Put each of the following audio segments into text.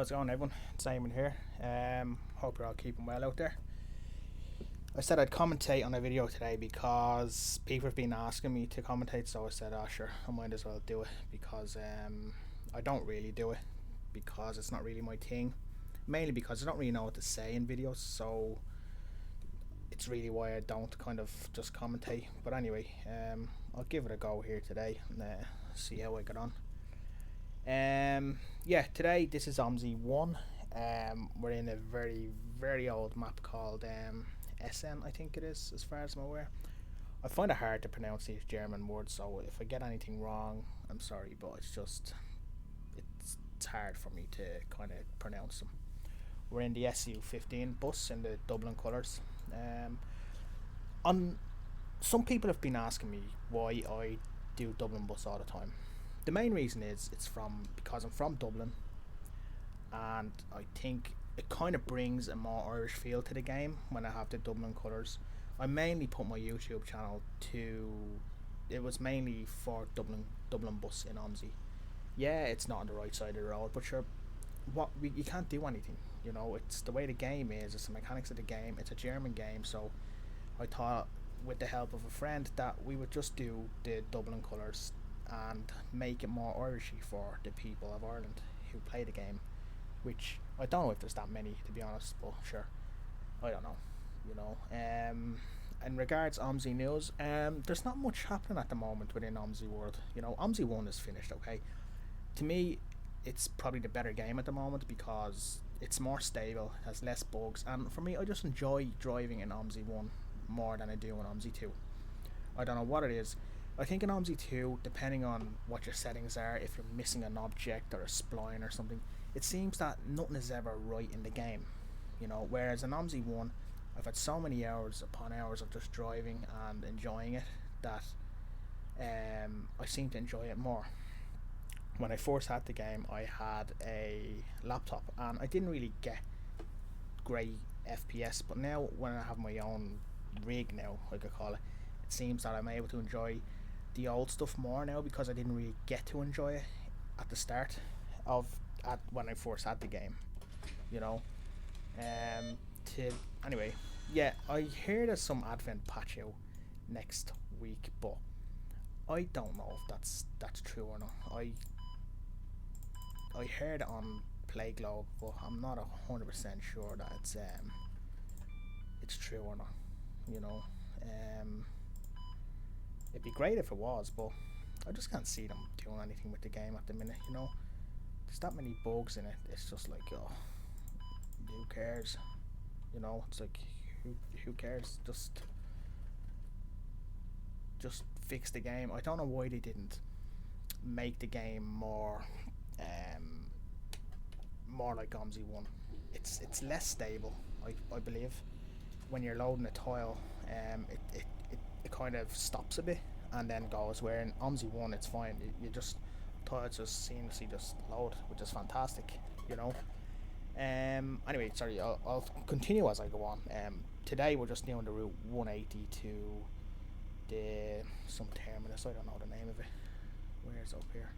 How's it going, everyone? It's Simon here. Hope you're all keeping well out there. I said I'd commentate on a video today because people have been asking me to commentate, so I said, oh sure, I might as well do it because I don't really do it because it's not really my thing. Mainly because I don't really know what to say in videos, so it's really why I don't kind of just commentate. But anyway, I'll give it a go here today and see how I get on. Yeah, today this is Omsi 1. We're in a very old map called Essen, I think it is, as far as I'm aware. I find it hard to pronounce these German words, so if I get anything wrong, I'm sorry, but it's hard for me to kind of pronounce them. We're in the SU15 bus in the Dublin colours. Some people have been asking me why I do Dublin bus all the time. The main reason is because I'm from Dublin, and I think it kind of brings a more Irish feel to the game when I have the Dublin colours. I mainly put my YouTube channel it was mainly for Dublin bus in Omsi. Yeah, it's not on the right side of the road, but sure, you can't do anything. You know, it's the way the game is. It's the mechanics of the game. It's a German game, so I thought, with the help of a friend, that we would just do the Dublin colours and make it more Irishy for the people of Ireland who play the game, which I don't know if there's that many, to be honest, but sure, I don't know, you know. In regards Omsi news, there's not much happening at the moment within Omsi world. You know, Omsi 1 is finished, okay. To me, it's probably the better game at the moment because it's more stable, has less bugs, and for me, I just enjoy driving in Omsi 1 more than I do in Omsi 2. I don't know what it is. I think in Omsi 2, depending on what your settings are, if you're missing an object or a spline or something, it seems that nothing is ever right in the game, you know, whereas in Omsi 1, I've had so many hours upon hours of just driving and enjoying it that I seem to enjoy it more. When I first had the game, I had a laptop and I didn't really get great FPS, but now when I have my own rig now, I could call it, it seems that I'm able to enjoy the old stuff more now because I didn't really get to enjoy it at the start when I first had the game, you know. Anyway, yeah, I hear there's some advent patch out next week, but I don't know if that's true or not. I heard it on Playglobe, but I'm not 100% sure that it's true or not, you know. It'd be great if it was, but I just can't see them doing anything with the game at the minute, you know. There's that many bugs in it. It's just like, oh, who cares? You know, it's like, who cares? Just fix the game. I don't know why they didn't make the game more like Omsi 1. It's less stable, I believe. When you're loading a tile, it kind of stops a bit and then goes, where in Omsi 1 it's fine. You just tiles just seamlessly just load, which is fantastic, you know. Anyway, sorry, I'll continue as I go on. Today we're just doing the route 180 to some terminus. I don't know the name of it. Where's up here?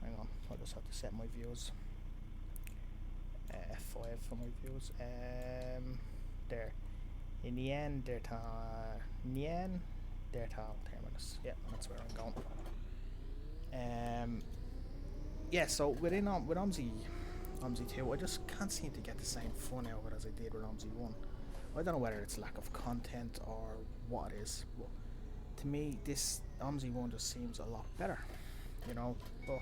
Hang on, I'll just have to set my views. F5 for my views. There. In the end, terminus. Yeah, that's where I'm going. Yeah, so with Omsi 2, I just can't seem to get the same fun out of it as I did with Omsi 1. I don't know whether it's lack of content or what it is, but to me, this Omsi 1 just seems a lot better, you know. But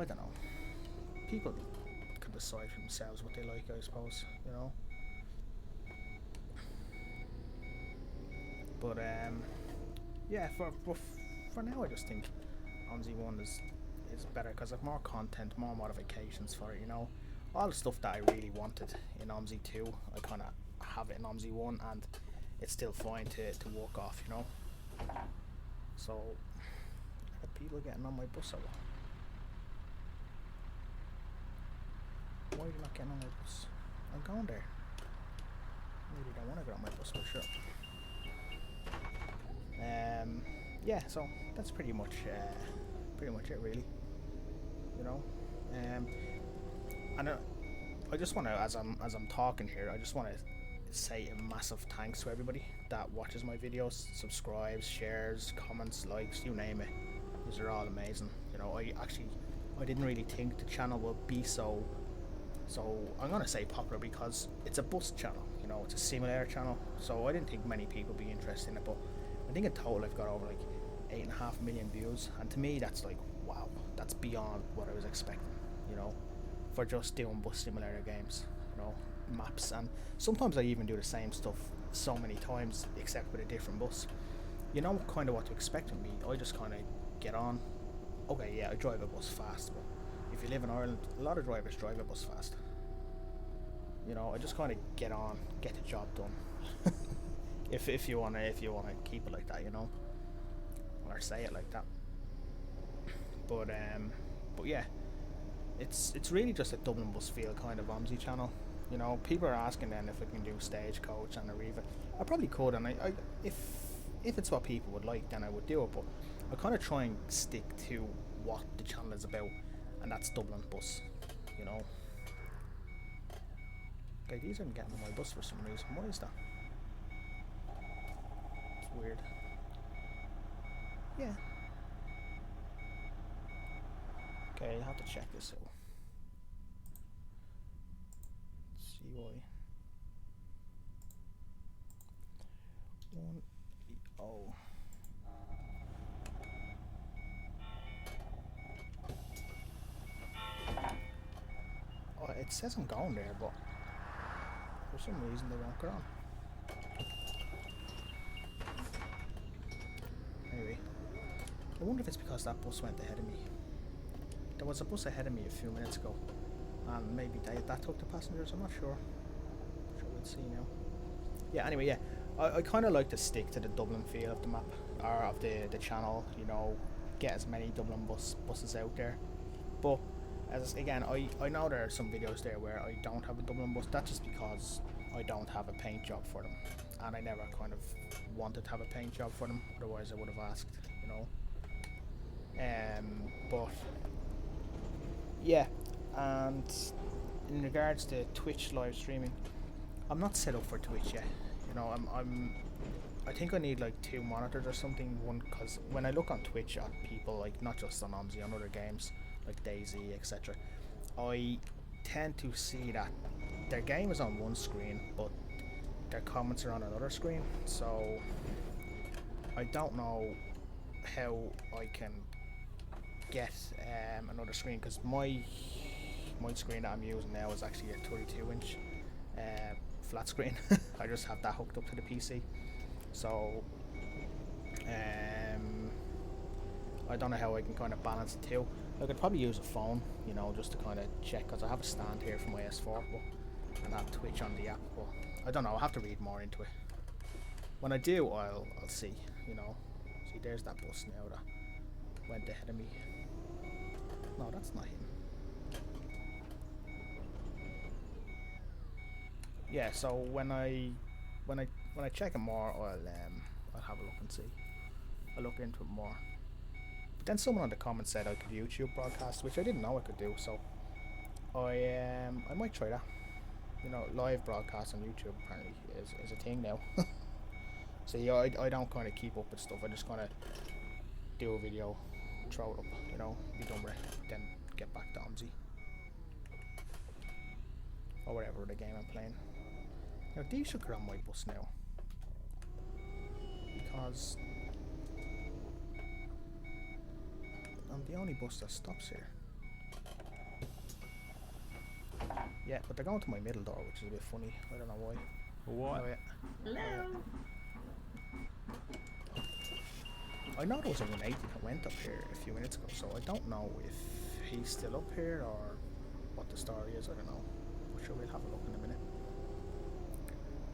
I don't know. People can decide for themselves what they like, I suppose, you know. But yeah, for now, I just think Omsi 1 is better because I've more content, more modifications for it, you know. All the stuff that I really wanted in Omsi 2, I kind of have it in Omsi 1, and it's still fine to walk off, you know. So, are people getting on my bus or what? Why are you not getting on my bus? I'm going there. Maybe don't want to get on my bus, for sure. Yeah, so that's pretty much it, really. You know, And I just want to, as I'm talking here, I just want to say a massive thanks to everybody that watches my videos, subscribes, shares, comments, likes, you name it. These are all amazing. You know, I didn't really think the channel would be so I'm gonna say popular, because it's a bus channel. You know, it's a simulator channel. So I didn't think many people would be interested in it, but I think in total I've got over like 8.5 million views, and to me that's like, wow, that's beyond what I was expecting. You know, for just doing bus simulator games. You know, maps, and sometimes I even do the same stuff so many times except with a different bus. You know kind of what to expect from me. I just kind of get on. Okay, yeah, I drive a bus fast, but if you live in Ireland, a lot of drivers drive a bus fast. You know, I just kind of get on, get the job done. if you wanna keep it like that, you know, or say it like that. But yeah, it's really just a Dublin bus feel kind of Omsi channel. You know, people are asking then if I can do Stagecoach and Arriva. I probably could, and I if it's what people would like, then I would do it. But I kind of try and stick to what the channel is about, and that's Dublin bus. You know. Okay, these aren't getting on my bus for some reason. Why is that? It's weird. Yeah. Okay, I'll have to check this out. CY 1 oh. Oh, it says I'm going there, but for some reason they won't get on. Anyway, I wonder if it's because that bus went ahead of me. There was a bus ahead of me a few minutes ago, and maybe that took the passengers. I'm not sure. Sure, we'll see now. Yeah. Anyway, yeah, I kind of like to stick to the Dublin feel of the map, or of the channel. You know, get as many Dublin buses out there. But as again, I know there are some videos there where I don't have a Dublin bus. That's just because I don't have a paint job for them, and I never kind of wanted to have a paint job for them. Otherwise, I would have asked. You know. But yeah, and in regards to Twitch live streaming, I'm not set up for Twitch yet. You know, I think I need like 2 monitors or something. One, because when I look on Twitch at people, like not just on Omsi, on other games like Daisy, etc., I tend to see that their game is on one screen, but their comments are on another screen. So I don't know how I can get another screen, because my screen that I'm using now is actually a 32-inch flat screen. I just have that hooked up to the PC, so I don't know how I can kind of balance the two. I could probably use a phone, you know, just to kind of check, because I have a stand here for my S4, and I have Twitch on the app, but I don't know, I'll have to read more into it. When I do, I'll see, you know. See, there's that bus now that went ahead of me. No, that's not him. Yeah, so when I check it more, I'll have a look and see. I'll look into it more. But then someone on the comments said I could YouTube broadcast, which I didn't know I could do. So I might try that. You know, live broadcast on YouTube apparently is a thing now. So yeah, I don't kind of keep up with stuff. I just kind of do a video, throw it up, you know, be done with it, then get back to Omsi or whatever the game I'm playing. Now these should get on my bus now, because I'm the only bus that stops here. Yeah, but they're going to my middle door, which is a bit funny. I don't know why. What? Oh, yeah. Hello. I know there was a 180 that went up here a few minutes ago, so I don't know if he's still up here or what the story is. I don't know. I'm sure we'll have a look in a minute.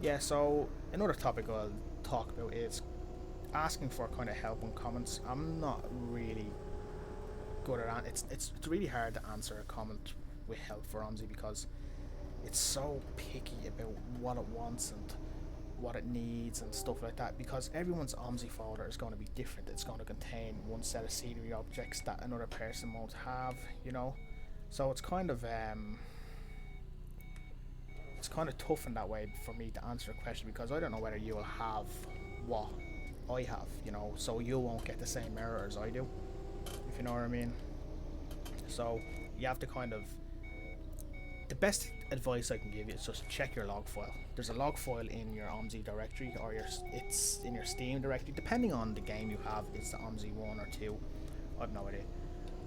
Yeah, so another topic I'll talk about is asking for kind of help on comments. I'm not really good at it. It's really hard to answer a comment with help for Omsi, because it's so picky about what it wants and what it needs and stuff like that, because everyone's Omsi folder is going to be different. It's going to contain one set of scenery objects that another person won't have, you know. So it's kind of it's kind of tough in that way for me to answer a question, because I don't know whether you'll have what I have, you know, so you won't get the same error as I do, if you know what I mean. So you have to kind of, the best advice I can give you is just check your log file. There's a log file in your Omsi directory, or it's in your Steam directory, depending on the game you have. It's the Omsi 1 or 2, I have no idea,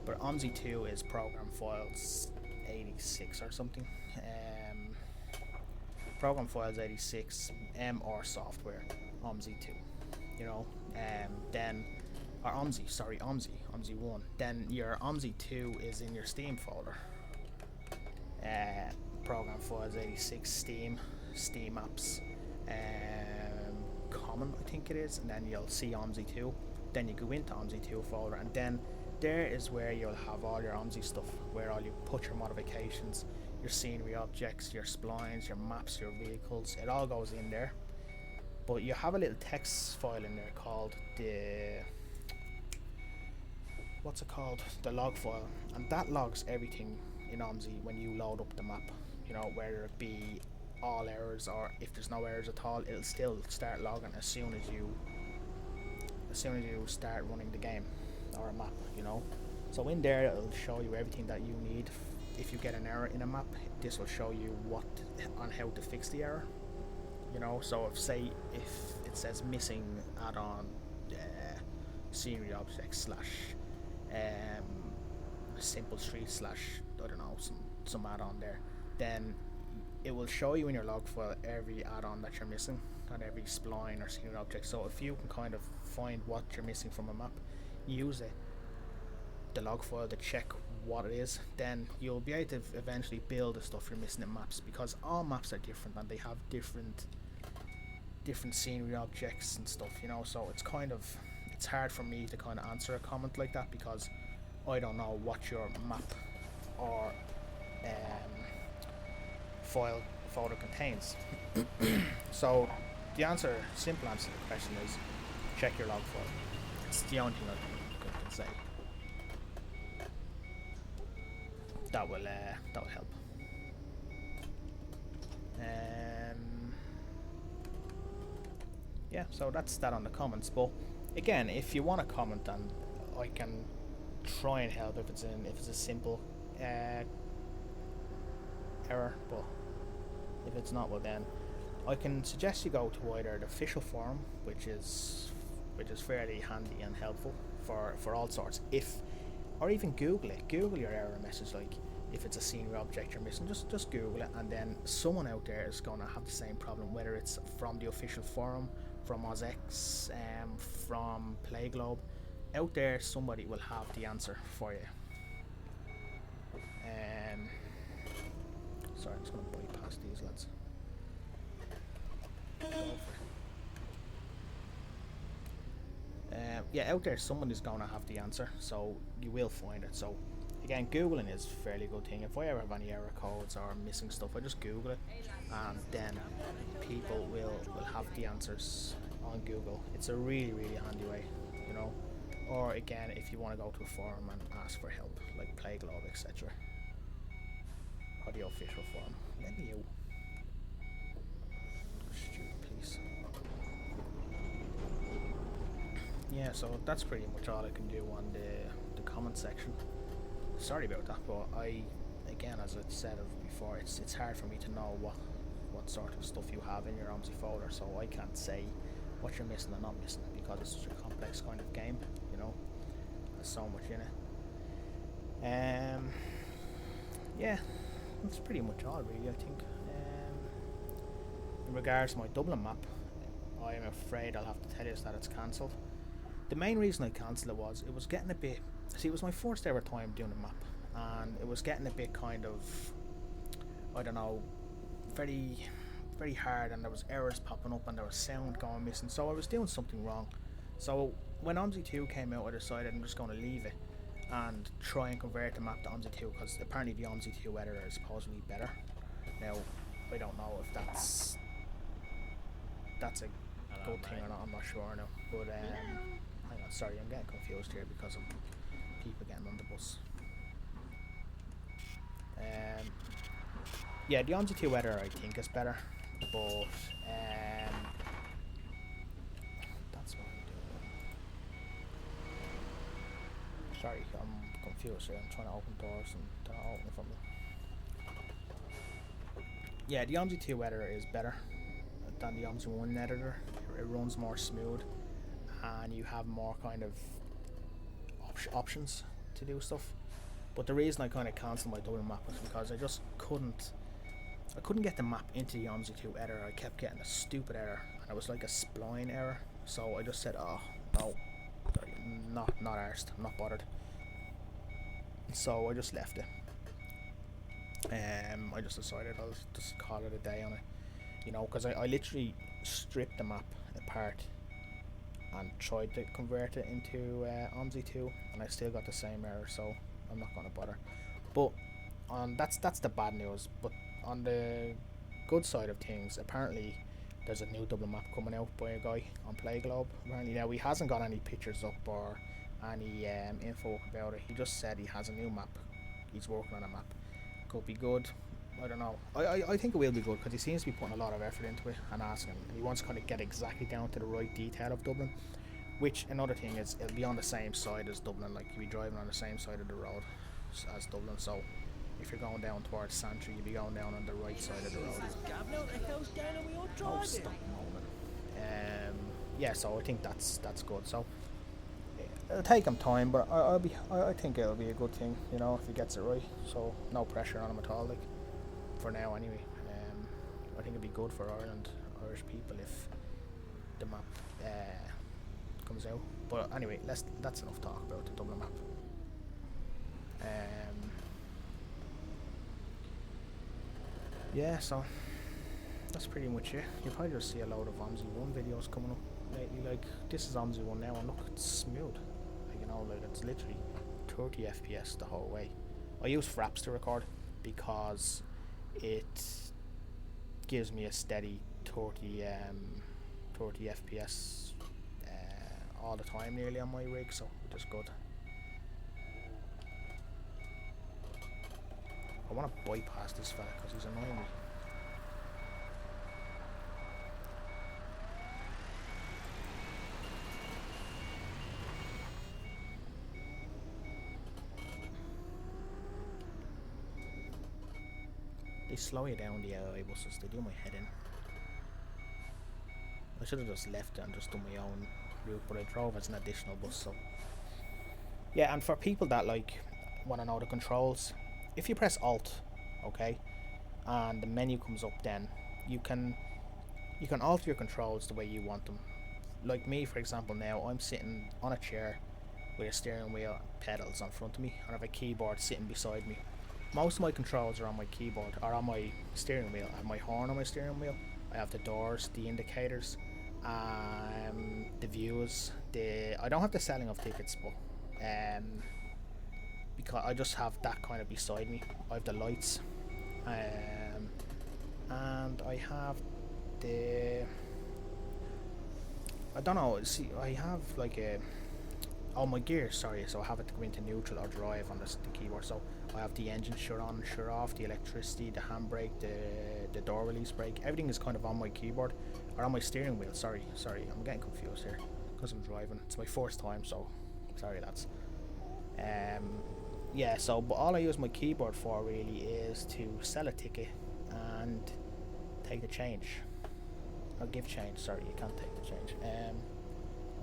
but Omsi 2 is program files 86 or something. Program files 86, or software Omsi 2, you know. Then, or Omsi 1. Then your Omsi 2 is in your Steam folder. Program files 86, Steam apps, common I think it is, and then you'll see Omsi 2. Then you go into Omsi 2 folder, and then there is where you'll have all your Omsi stuff, where all you put your modifications, your scenery objects, your splines, your maps, your vehicles. It all goes in there. But you have a little text file in there called the, what's it called? The log file, and that logs everything in Omsi when you load up the map. You know, whether it be all errors, or if there's no errors at all, it'll still start logging as soon as you start running the game or a map, you know. So in there it'll show you everything that you need. If you get an error in a map, this will show you what on how to fix the error, you know. So if it says missing add-on scenery object slash simple street slash, I don't know, some add-on there, then it will show you in your log file every add-on that you're missing on every spline or scenery object. So if you can kind of find what you're missing from a map, use the log file to check what it is, then you'll be able to eventually build the stuff you're missing in maps, because all maps are different and they have different scenery objects and stuff, you know. So it's hard for me to kind of answer a comment like that, because I don't know what your map or folder contains. So the simple answer to the question is check your log file. It's the only thing I can say. That will help. Yeah, so that's that on the comments. But again, if you want to comment, and I can try and help if it's a simple error, but if it's not, well, then I can suggest you go to either the official forum, which is fairly handy and helpful for all sorts, or even Google your error message. Like if it's a scenery object you're missing, just Google it, and then someone out there is going to have the same problem, whether it's from the official forum, from OzX, from Playglobe. Out there somebody will have the answer for you. Sorry, I'm just going to bypass these lads. Yeah, out there someone is going to have the answer, so you will find it. So again, Googling is a fairly good thing. If I ever have any error codes or missing stuff, I just Google it, and then people will have the answers on Google. It's a really, really handy way, you know. Or again, if you want to go to a forum and ask for help, like Playglobe, etc., or the official forum. Let me out. Stupid, please. Yeah, so that's pretty much all I can do on the comment section. Sorry about that, but again, as I said before, it's hard for me to know what sort of stuff you have in your Omsi folder, so I can't say what you're missing and not missing, because it's such a complex kind of game, you know. There's so much in it. Yeah, that's pretty much all really, I think. In regards to my Dublin map, I am afraid I'll have to tell you that it's cancelled. The main reason I cancelled it was getting a bit, see, it was my first ever time doing a map, and it was getting a bit kind of, I don't know, very, very hard, and there was errors popping up and there was sound going missing, so I was doing something wrong. So when Omsi 2 came out, I decided I'm just going to leave it and try and convert the map to Omsi 2, because apparently the Omsi 2 editor is supposedly better. Now, I don't know if that's a good thing or not, I'm not sure now, but hang on, sorry, I'm getting confused here because of people getting on the bus. Yeah, the Omsi 2 editor I think is better, but that's what I'm doing. Sorry, I'm confused here. I'm trying to open doors and they're not opening for me. Yeah, the Omsi 2 editor is better than the Omsi 1 editor. It runs more smooth, and you have more kind of options to do stuff. But the reason I kind of cancelled my Dublin map was because I just couldn't get the map into the Omsi 2 editor. I kept getting a stupid error, and it was like a spline error. So I just said, oh no, not arsed, I'm not bothered. So I just left it. I just decided I'll just call it a day on it, you know, because I literally stripped the map apart and tried to convert it into Omsi 2, and I still got the same error, so I'm not going to bother. But that's the bad news. But on the good side of things, apparently there's a new Dublin map coming out by a guy on Playglobe. Apparently now he hasn't got any pictures up or any info about it. He just said he has a new map. He's working on a map. Could be good. I don't know. I think it will be good because he seems to be putting a lot of effort into it and asking. He wants to kind of get exactly down to the right detail of Dublin. Which, another thing is, it'll be on the same side as Dublin. Like, you'll be driving on the same side of the road as Dublin. So if you're going down towards Santry, you'll be going down on the right side of the road. Oh, stop moaning. Yeah, so I think that's good. So it'll take him time, but I think it'll be a good thing, you know, if he gets it right. So no pressure on him at all, like, for now anyway. I think it'd be good for Irish people if the map comes out. But anyway, that's enough talk about the Dublin map. Yeah, so that's pretty much it. You'll probably just see a load of Omsi 1 videos coming up lately. Like, this is Omsi 1 now, and look, it's smooth. Like, you know, like, it's literally 30 FPS the whole way. I use Fraps to record because it gives me a steady 30 FPS all the time nearly on my rig, so which is good. I want to bypass this fella because he's annoying me. They slow you down, the AI buses, they do my head in. I should have just left it and just done my own route, but I drove as an additional bus, so. Yeah, and for people that like want to know the controls, if you press Alt, okay, and the menu comes up, then you can alter your controls the way you want them. Like me, for example, now I'm sitting on a chair with a steering wheel pedals in front of me, and I have a keyboard sitting beside me. Most of my controls are on my keyboard or on my steering wheel. I have my horn on my steering wheel. I have the doors, the indicators, the views. I don't have the selling of tickets, but because I just have that kind of beside me. I have the lights, and I have the. I don't know. See, I have like a. Oh, my gear. Sorry, so I have it to go into neutral or drive on the keyboard. So I have the engine shut on, shut off, the electricity, the handbrake, the door release brake. Everything is kind of on my keyboard or on my steering wheel. Sorry, I'm getting confused here because I'm driving. It's my first time, so sorry, lads. Yeah. So, but all I use my keyboard for really is to sell a ticket and take the change or give change. Sorry, you can't take the change.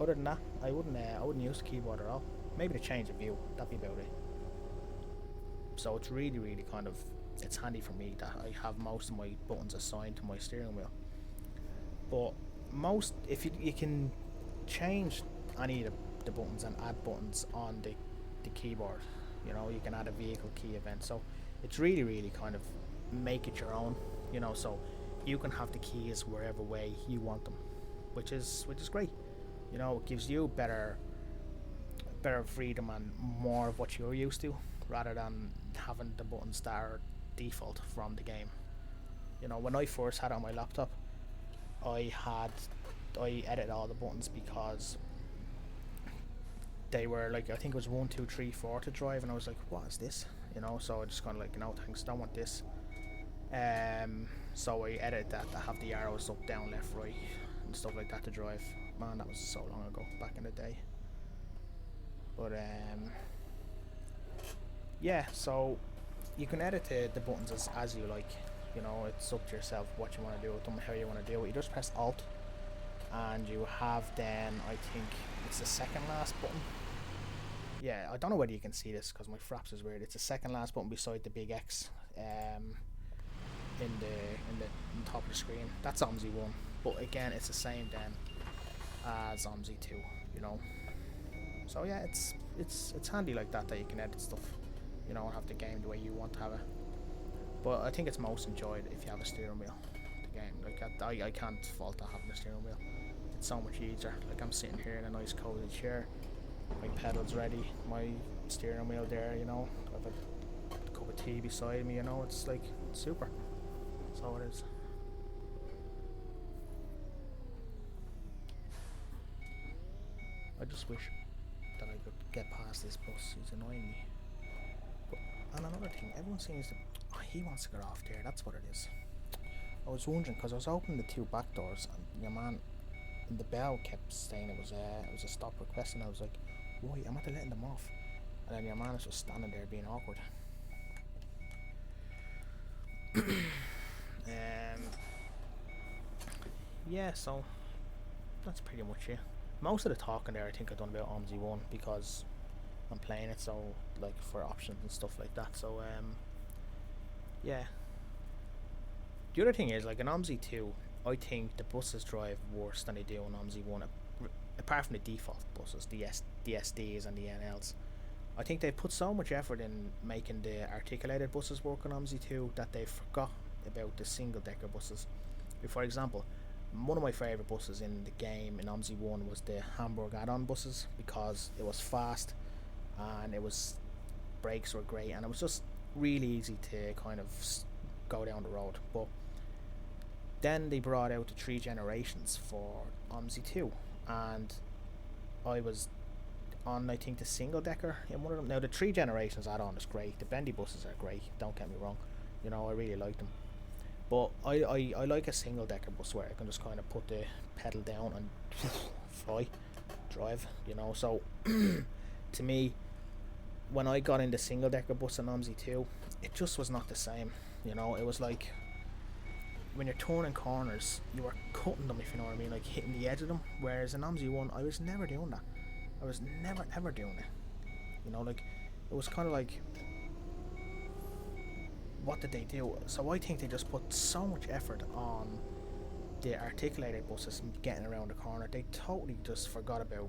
Other than that, I wouldn't use the keyboard at all. Maybe to change the view. That'd be about it. So it's really kind of, it's handy for me that I have most of my buttons assigned to my steering wheel. But if you can change any of the buttons and add buttons on the keyboard, you know, you can add a vehicle key event. So it's really kind of make it your own, you know, so you can have the keys wherever way you want them, which is great. You know, it gives you better freedom and more of what you're used to, rather than having the buttons that are default from the game. You know, when I first had it on my laptop, I edited all the buttons because they were like, I think it was 1, 2, 3, 4 to drive, and I was like, what is this? You know, so I just kind of like, no thanks, don't want this. So I edited that to have the arrows up, down, left, right, and stuff like that to drive. Man, that was so long ago, back in the day. But yeah, so you can edit the buttons as you like. You know, it's up to yourself what you want to do with them, how you want to do it. You just press Alt, and you have then, I think it's the second last button. Yeah, I don't know whether you can see this because my fraps is weird. It's the second last button beside the big X in the top of the screen. That's Omsi 1, but again, it's the same then as Omsi 2. You know, so yeah, it's handy like that you can edit stuff. You know, and have the game the way you want to have it. But I think it's most enjoyed if you have a steering wheel. The game, like I can't fault having a steering wheel. It's so much easier. Like I'm sitting here in a nice cozy chair, my pedals ready, my steering wheel there. You know, I have a cup of tea beside me. You know, it's like super. So it is. I just wish that I could get past this bus. He's annoying me. But, and another thing, everyone seems to. Oh, he wants to get off there. That's what it is. I was wondering because I was opening the two back doors, and your man in the bell kept saying it was a stop request, and I was like, "Why? I'm not letting them off." And then your man is just standing there being awkward. Yeah, so that's pretty much it. Most of the talking there, I think I've done about Omsi 1 because I'm playing it, so like for options and stuff like that. So yeah. The other thing is, like in Omsi 2, I think the buses drive worse than they do in Omsi 1, apart from the default buses, the SDs and the NLs. I think they put so much effort in making the articulated buses work on Omsi 2 that they forgot about the single decker buses. For example, one of my favourite buses in the game in Omsi 1 was the Hamburg add-on buses because it was fast and brakes were great and it was just really easy to kind of go down the road. But then they brought out the 3 generations for Omsi 2 and I was on, I think, the single decker in one of them. Now the 3 generations add-on is great, the bendy buses are great, don't get me wrong, you know, I really like them. But I like a single decker bus where I can just kind of put the pedal down and drive, you know. So to me, when I got into single decker bus in Omsi 2, it just was not the same, you know. It was like when you're turning corners, you were cutting them, if you know what I mean, like hitting the edge of them. Whereas in Omsi 1, I was never doing that. I was never ever doing it. You know, like it was kind of like, what did they do? So I think they just put so much effort on the articulated buses and getting around the corner. They totally just forgot about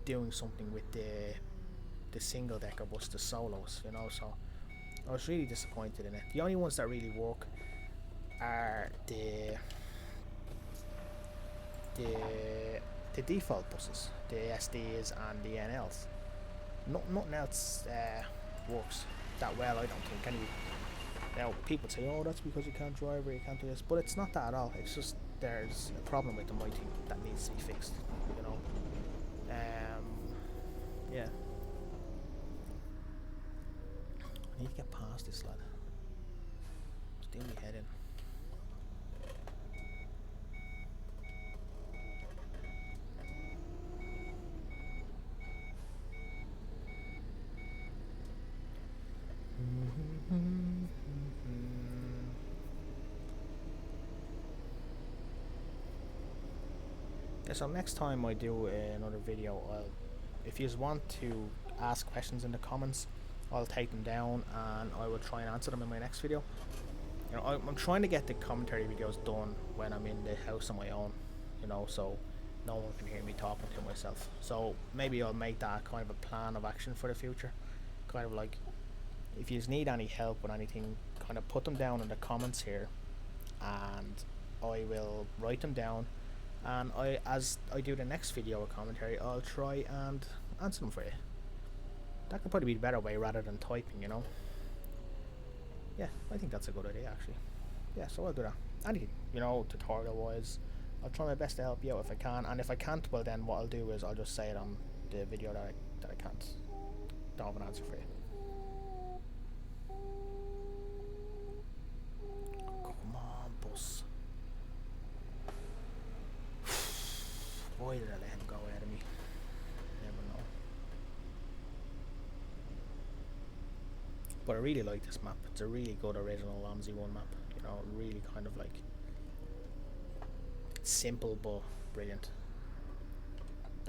doing something with the single decker bus, the solos, you know. So I was really disappointed in it. The only ones that really work are the default buses, the SDs and the NLs. Nothing else works that well, I don't think. Anyway, now people say, "Oh, that's because you can't drive or you can't do this," but it's not that at all. It's just there's a problem with them, I think, that needs to be fixed. You know, yeah. I need to get past this lad. Still my head in. Yeah, so next time I do another video, if you want to ask questions in the comments, I'll take them down and I will try and answer them in my next video. You know, I'm trying to get the commentary videos done when I'm in the house on my own, you know, so no one can hear me talking to myself. So maybe I'll make that kind of a plan of action for the future. Kind of like, if you need any help with anything, kind of put them down in the comments here and I will write them down, and as I do the next video of commentary, I'll try and answer them for you. That could probably be the better way rather than typing, you know. Yeah, I think that's a good idea actually. Yeah, so I'll do that. Anything, you know, tutorial wise, I'll try my best to help you out if I can, and if I can't, well then what I'll do is I'll just say it on the video that I can't. Don't have an answer for you. Why did I let him go ahead of me? Never know. But I really like this map. It's a really good original Omsi 1 map. You know, really kind of like simple but brilliant.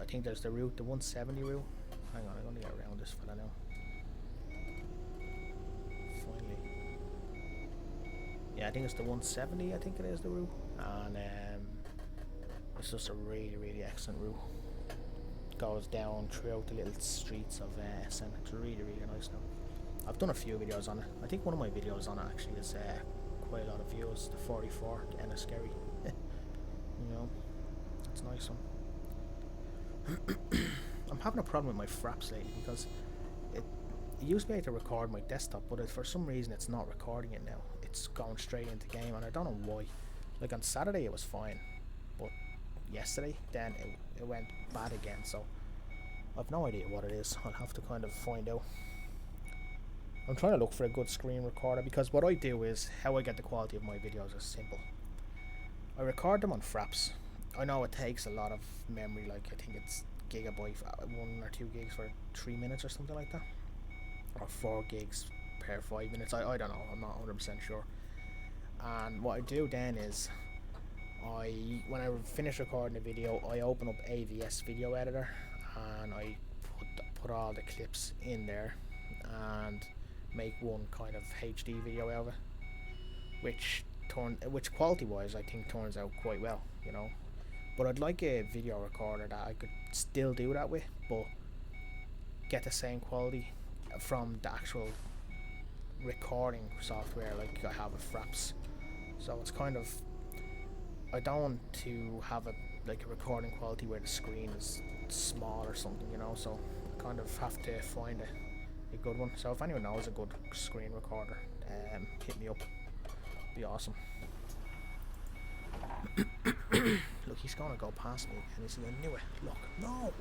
I think there's the route, the 170 route. Hang on, I'm gonna get around this fella now. Finally. Yeah, I think it's the 170, I think it is the route. And it's just a really, really excellent route. Goes down throughout the little streets of Essen. It's really, really nice now. I've done a few videos on it. I think one of my videos on it actually is quite a lot of views. The 44, the end of scary. You know, it's a nice one. I'm having a problem with my fraps lately because it used to be able to record my desktop, but for some reason it's not recording it now. It's going straight into game, and I don't know why. Like on Saturday it was fine, but yesterday then it went bad again, so I've no idea what it is. I'll have to kind of find out. I'm trying to look for a good screen recorder, because what I do is, how I get the quality of my videos is simple. I record them on fraps. I know it takes a lot of memory, like I think it's gigabyte, 1 or 2 gigs for 3 minutes or something like that, or 4 gigs per 5 minutes. I don't know, I'm not 100% sure. And what I do then is, when I finish recording the video, I open up AVS video editor and I put all the clips in there and make one kind of HD video out of it, which quality wise I think turns out quite well, you know. But I'd like a video recorder that I could still do that with, but get the same quality from the actual recording software like I have with Fraps. So it's kind of, I don't want to have a recording quality where the screen is small or something, you know, so I kind of have to find a good one. So if anyone knows a good screen recorder, hit me up. Be awesome. Look, he's gonna go past me again. Is he? I knew it. Look, no.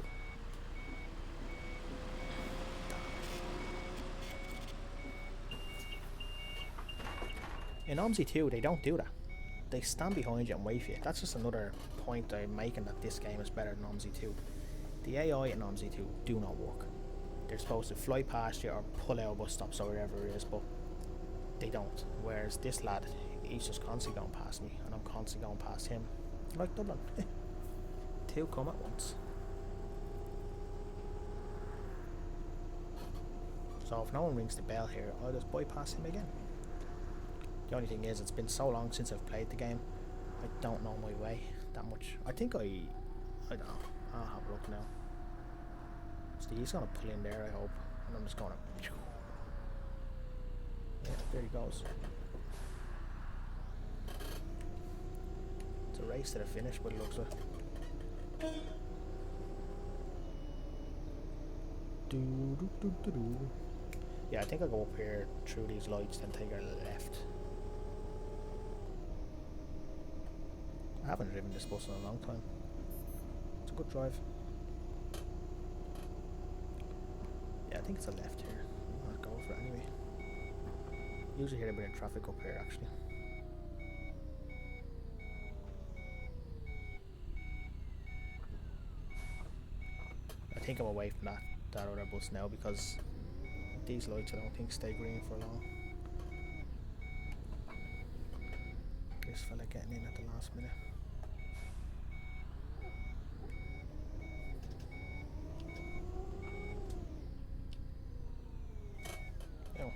In Omsi 2, they don't do that. They stand behind you and wait for you. That's just another point I'm making, that this game is better than Omsi 2. The AI in Omsi 2 do not work. They're supposed to fly past you or pull out bus stops or wherever it is, but they don't. Whereas this lad, he's just constantly going past me, and I'm constantly going past him. Like Dublin. 2 come at once. So if no one rings the bell here, I'll just bypass him again. The only thing is, it's been so long since I've played the game, I don't know my way that much. I think I don't know. I'll have a look now. So he's gonna pull in there, I hope, and I'm just gonna. Yeah, there he goes. It's a race to the finish, but it looks like. Yeah, I think I'll go up here through these lights, then take a left. I haven't driven this bus in a long time. It's a good drive. Yeah, I think it's a left here. I'll go for it anyway. Usually hear a bit of traffic up here, actually. I think I'm away from that other bus now, because these lights I don't think stay green for long. This fella getting in at the last minute. Oh.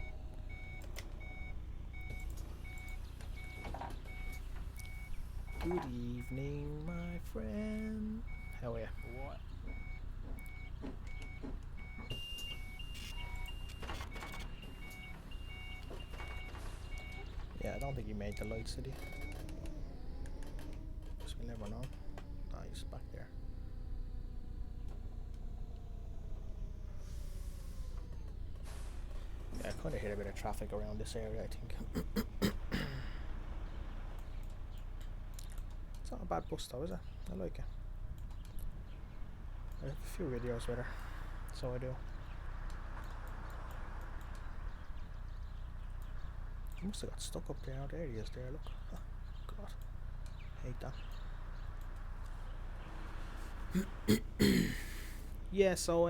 Good evening, my friend. How are you? What? Yeah, I don't think he made the lights, did he? Guess we'll never know. Ah, he's back there. Yeah, I kind of hear a bit of traffic around this area, I think. It's not a bad bus though, is it? I like it. I have a few videos with her, so I do. He must have got stuck up there. Oh, there he is there, look. Oh, God. Hate that. Yeah, so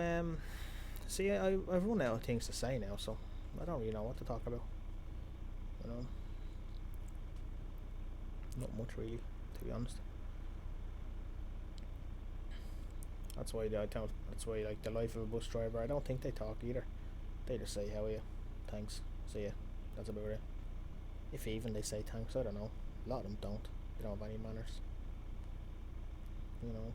see, I've run out of things to say now, so I don't really know what to talk about. You know, not much really, to be honest. That's why I don't. That's why, like, the life of a bus driver, I don't think they talk either. They just say, "How are you? Thanks. See ya." That's about it. If even they say thanks, I don't know. A lot of them don't. They don't have any manners. You know.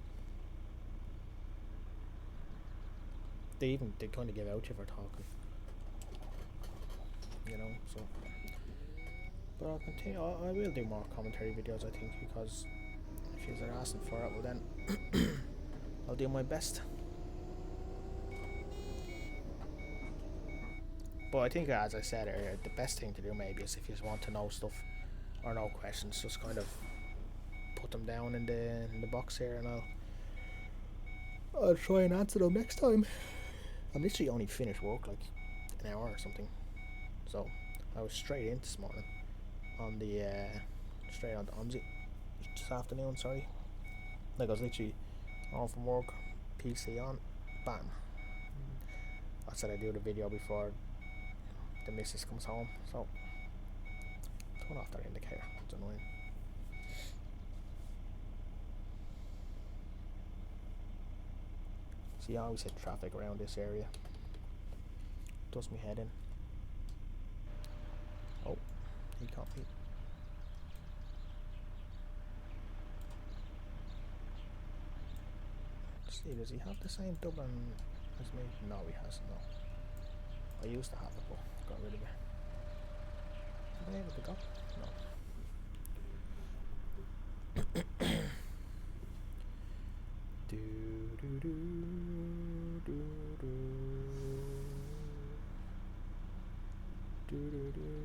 They kind of give out to you for talking. You know. So, but I'll continue. I will do more commentary videos, I think, because if you're asking for it, well then I'll do my best. But I think, as I said earlier, the best thing to do maybe is if you just want to know stuff or no questions, just kind of put them down in the box here, and I'll try and answer them next time. I'm literally only finished work like an hour or something, so I was straight in this morning on the straight on to Omsi this afternoon. Sorry, like I was literally on from work, PC on, bam. I said I'd do the video before the missus comes home, so turn off that indicator. It's annoying. See, I always hit traffic around this area. Does me head in. Oh, he caught me. Let's see, does he have the same Dublin as me? No, he hasn't. No. I used to have it, but got rid of it. Am I able to go? No. Do do do do do do do do do.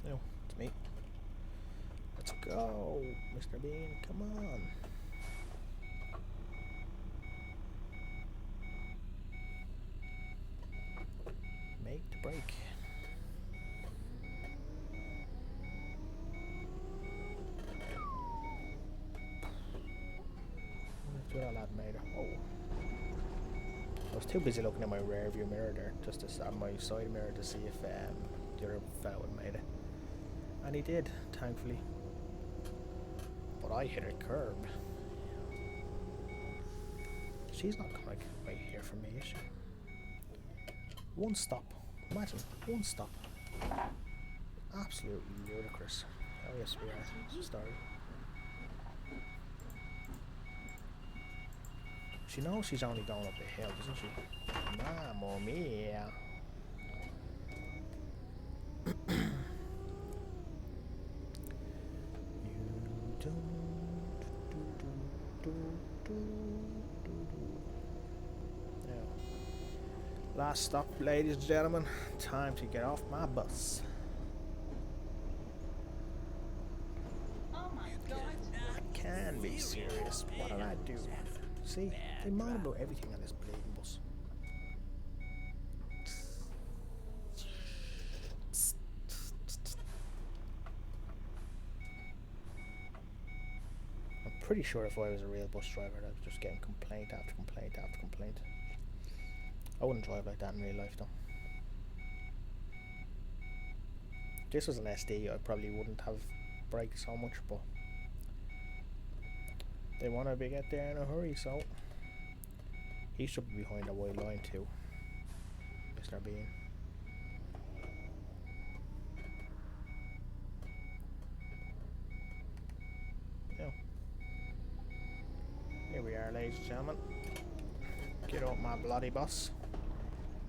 No, it's me. Let's go, Mr. Bean, come on. Make the break. What all that made. Oh. I was too busy looking at my rear view mirror there, just to at my side mirror to see if the other fellow had made it. And he did, thankfully. But I hit a curb. She's not coming like right here for me, is she? One stop. Imagine, one stop. Absolutely ludicrous. Oh yes, we are. Sorry. She knows she's only going up a hill, doesn't she? Mamma mia. Last stop, ladies and gentlemen. Time to get off my bus. Oh my God. I can be serious. What did I do? See, they moan about everything on this bleeding bus. I'm pretty sure if I was a real bus driver, I'd be just getting complaint after complaint after complaint. I wouldn't drive like that in real life, though. If this was an SD, I probably wouldn't have brakes so much, but they want to get there in a hurry, so he should be behind the white line too, Mr. Bean. Yeah. Here we are, ladies and gentlemen. Get off my bloody bus.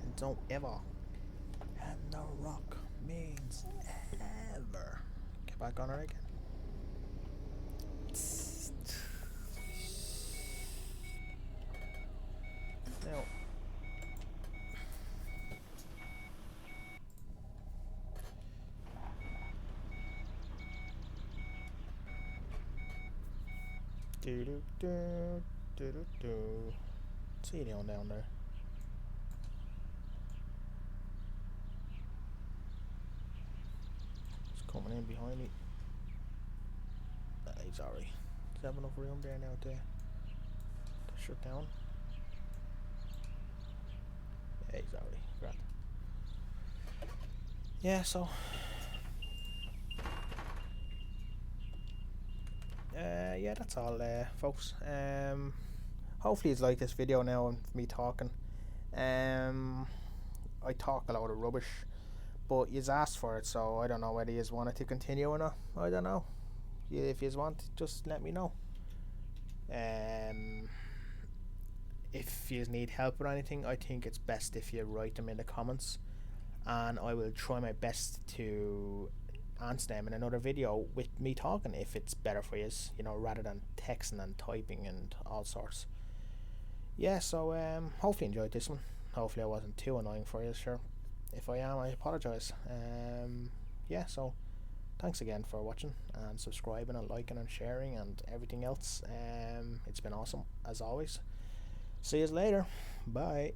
And don't ever, and the rock means ever. Get back on her again. Now, Do do do do do do. See you down there. It's coming in behind me. He's alright. Does he have enough room there now to shut down? Yeah, he's already grand. Yeah, so yeah, that's all, folks. Hopefully you like this video now and me talking. I talk a lot of rubbish, but yous asked for it, so I don't know whether yous want it to continue or not. I don't know. If yous want, just let me know. If you need help with anything, I think it's best if you write them in the comments, and I will try my best to answer them in another video with me talking if it's better for you, you know, rather than texting and typing and all sorts. Yeah, so hopefully you enjoyed this one. Hopefully I wasn't too annoying for you, sure. If I am, I apologise. Yeah, so thanks again for watching and subscribing and liking and sharing and everything else. It's been awesome as always. See you later. Bye.